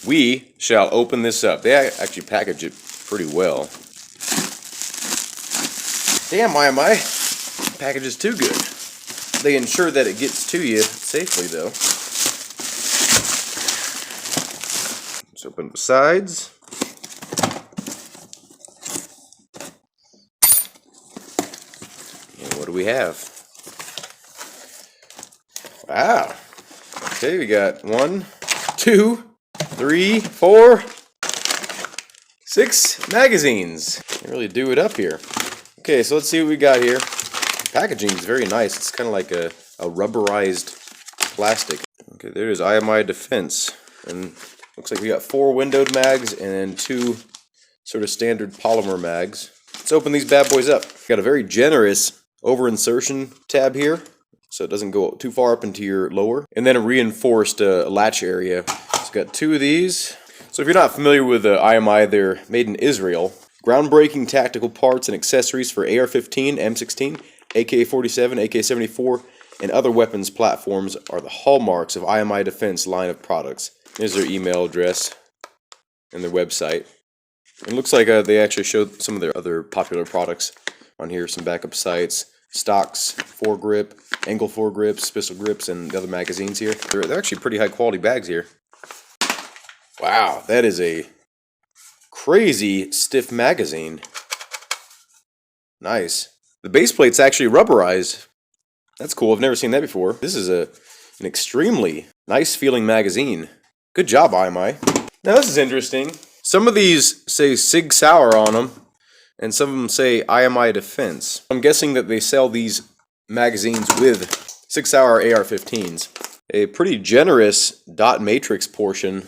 we shall open this up. They actually package it pretty well. Damn, IMI. Package is too good. They ensure that it gets to you safely, though. Let's open the sides. And what do we have? Wow. Okay, we got 1, 2, 3, 4, 6 magazines. They really do it up here. Okay, so let's see what we got here. The packaging is very nice. It's kind of like a rubberized plastic. Okay, there's IMI Defense. And looks like we got 4 windowed mags and 2 sort of standard polymer mags. Let's open these bad boys up. Got a very generous over insertion tab here, so it doesn't go too far up into your lower. And then a reinforced latch area. It's got 2 of these. So if you're not familiar with IMI, they're made in Israel. Groundbreaking tactical parts and accessories for AR-15, M16, AK-47, AK-74, and other weapons platforms are the hallmarks of IMI Defense line of products. Here's their email address and their website. It looks like they actually showed some of their other popular products on here, some backup sights, stocks, foregrip, angle foregrips, pistol grips, and the other magazines here. They're actually pretty high quality bags here. Wow, that is a crazy stiff magazine. Nice. The base plate's actually rubberized. That's cool. I've never seen that before. This is an extremely nice feeling magazine. Good job, IMI. Now this is interesting. Some of these say Sig Sauer on them, and some of them say IMI Defense. I'm guessing that they sell these magazines with Sig Sauer AR-15s. A pretty generous dot matrix portion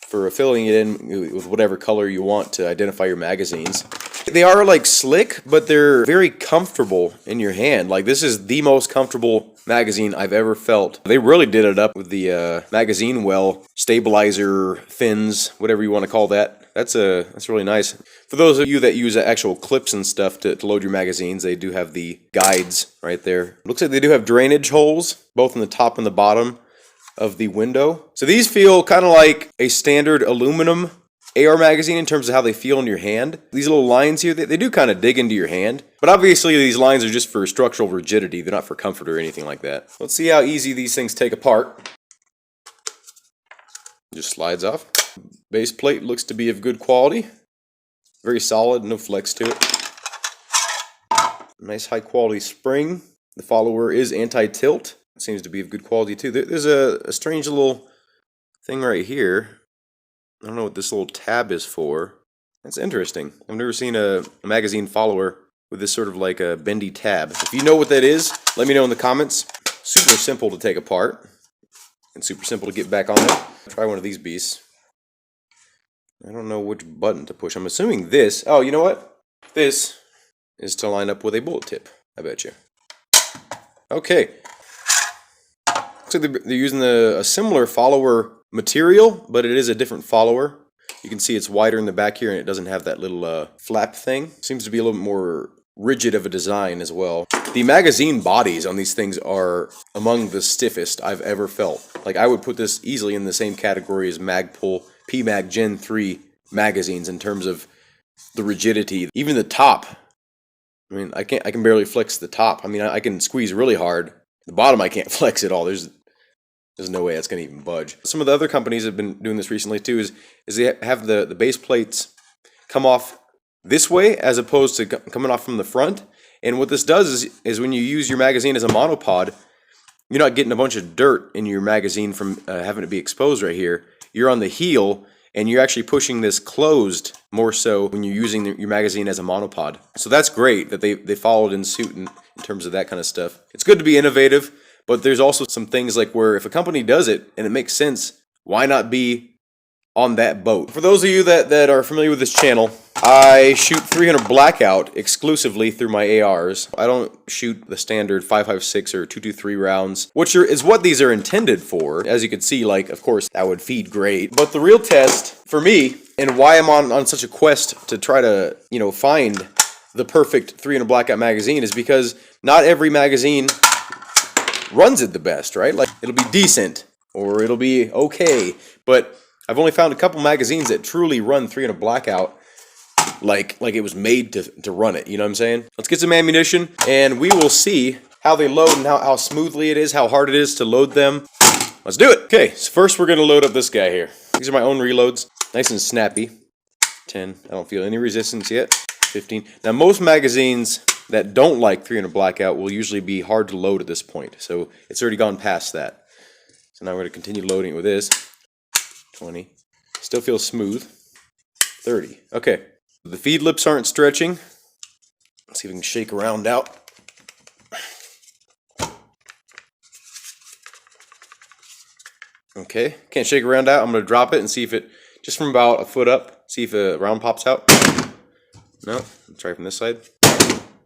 for filling it in with whatever color you want to identify your magazines. They are like slick, but they're very comfortable in your hand. Like, this is the most comfortable magazine I've ever felt. They really did it up with the magazine well stabilizer fins, whatever you want to call that. That's really nice. For those of you that use actual clips and stuff to load your magazines, they do have the guides right there. Looks like they do have drainage holes, both in the top and the bottom of the window. So these feel kind of like a standard aluminum AR magazine in terms of how they feel in your hand. These little lines here, they do kind of dig into your hand. But obviously these lines are just for structural rigidity. They're not for comfort or anything like that. Let's see how easy these things take apart. Just slides off. Base plate looks to be of good quality. Very solid, no flex to it. Nice high quality spring. The follower is anti-tilt. Seems to be of good quality too. There's a strange little thing right here. I don't know what this little tab is for. That's interesting. I've never seen a magazine follower with this sort of like a bendy tab. If you know what that is, let me know in the comments. Super simple to take apart and super simple to get back on it. Try one of these beasts. I don't know which button to push. I'm assuming this. Oh, you know what? This is to line up with a bullet tip, I bet you. Okay. So they're using a similar follower material, but it is a different follower. You can see it's wider in the back here, and it doesn't have that little flap thing. Seems to be a little bit more rigid of a design as well. The magazine bodies on these things are among the stiffest I've ever felt. Like, I would put this easily in the same category as Magpul PMag Gen 3 magazines in terms of the rigidity. Even the top. I mean, I can barely flex the top. I mean, I can squeeze really hard. The bottom I can't flex at all. There's no way that's going to even budge. Some of the other companies have been doing this recently too, is they have the base plates come off this way as opposed to coming off from the front. And what this does is when you use your magazine as a monopod, you're not getting a bunch of dirt in your magazine from having it be exposed right here. You're on the heel, and you're actually pushing this closed more so when you're using your magazine as a monopod. So that's great that they followed in suit in terms of that kind of stuff. It's good to be innovative, but there's also some things like where if a company does it and it makes sense, why not be on that boat? For those of you that are familiar with this channel, I shoot 300 blackout exclusively through my ARs. I don't shoot the standard 5.56 or 223 rounds, which is what these are intended for. As you can see, like, of course, that would feed great. But the real test for me, and why I'm on such a quest to try to, find the perfect 300 blackout magazine, is because not every magazine runs it the best, right? Like, it'll be decent or it'll be okay, but I've only found a couple magazines that truly run 300 blackout like it was made to run it, you know what I'm saying? Let's get some ammunition, and we will see how they load and how smoothly it is, how hard it is to load them. Let's do it! Okay, so first we're going to load up this guy here. These are my own reloads. Nice and snappy. 10. I don't feel any resistance yet. 15. Now most magazines that don't like 300 blackout will usually be hard to load at this point. So it's already gone past that. So now we're going to continue loading it with this. 20. Still feels smooth. 30. Okay. The feed lips aren't stretching. Let's see if we can shake a round out. Okay. Can't shake a round out. I'm going to drop it and see if it, just from about a foot up, see if a round pops out. No. Let's try from this side.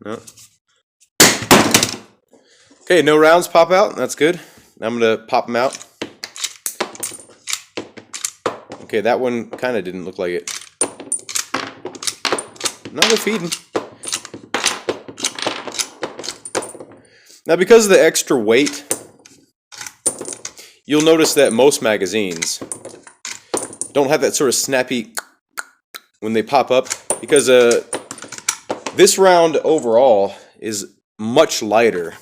No. Okay, no rounds pop out. That's good. Now I'm going to pop them out. Okay, that one kind of didn't look like it. No, they're feeding. Now, because of the extra weight, you'll notice that most magazines don't have that sort of snappy when they pop up, because this round overall is much lighter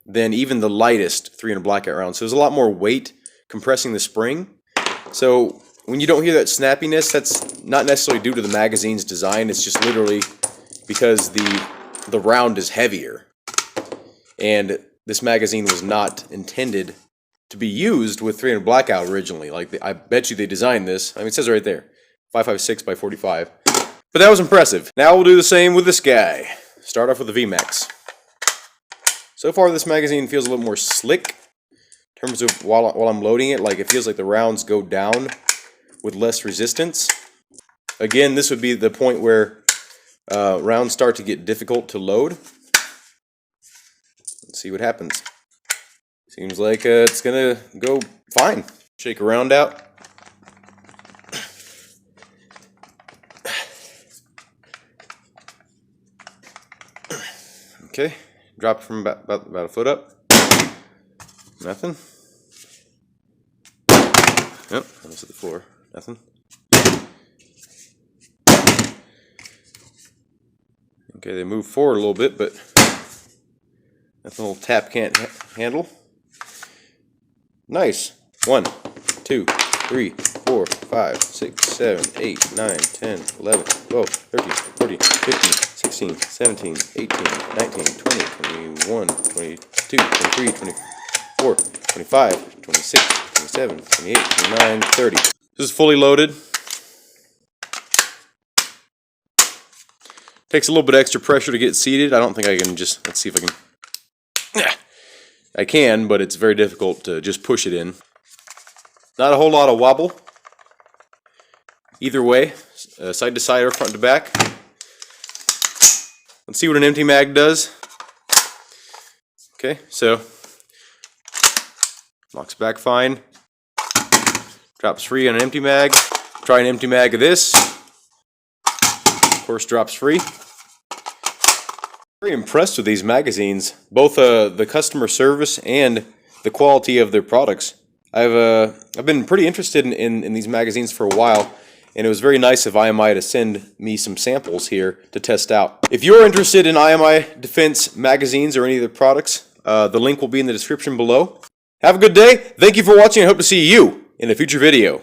than even the lightest 300 blackout round. So there's a lot more weight compressing the spring. So when you don't hear that snappiness, that's not necessarily due to the magazine's design. It's just literally because the round is heavier. And this magazine was not intended to be used with 300 blackout originally. Like, I bet you they designed this. I mean, it says right there, 5.56 by 45. But that was impressive. Now we'll do the same with this guy. Start off with the VMAX. So far, this magazine feels a little more slick in terms of while I'm loading it. Like, it feels like the rounds go down with less resistance. Again, this would be the point where rounds start to get difficult to load. Let's see what happens. Seems like it's gonna go fine. Shake a round out. Okay, drop it from about a foot up. Nothing. Yep, almost at the floor. Nothing. Okay, they move forward a little bit, but nothing a little tap can't handle. Nice. 1, 2, 3, 4, 5, 6, 7, 8, 9, 10, 11, 12, 13, 14, 15, 16, 17, 18, 19, 20, 21, 22, 23, 24, 25, 26, 27, 28, 29, 30. This is fully loaded. Takes a little bit extra pressure to get seated. I don't think I can just, let's see if I can. I can, but it's very difficult to just push it in. Not a whole lot of wobble. Either way, side to side or front to back. Let's see what an empty mag does. Okay, so locks back fine. Drops free on an empty mag. Try an empty mag of this. Of course, drops free. Very impressed with these magazines, both the customer service and the quality of their products. I've been pretty interested in these magazines for a while, and it was very nice of IMI to send me some samples here to test out. If you're interested in IMI Defense Magazines or any of their products, the link will be in the description below. Have a good day. Thank you for watching. I hope to see you in a future video.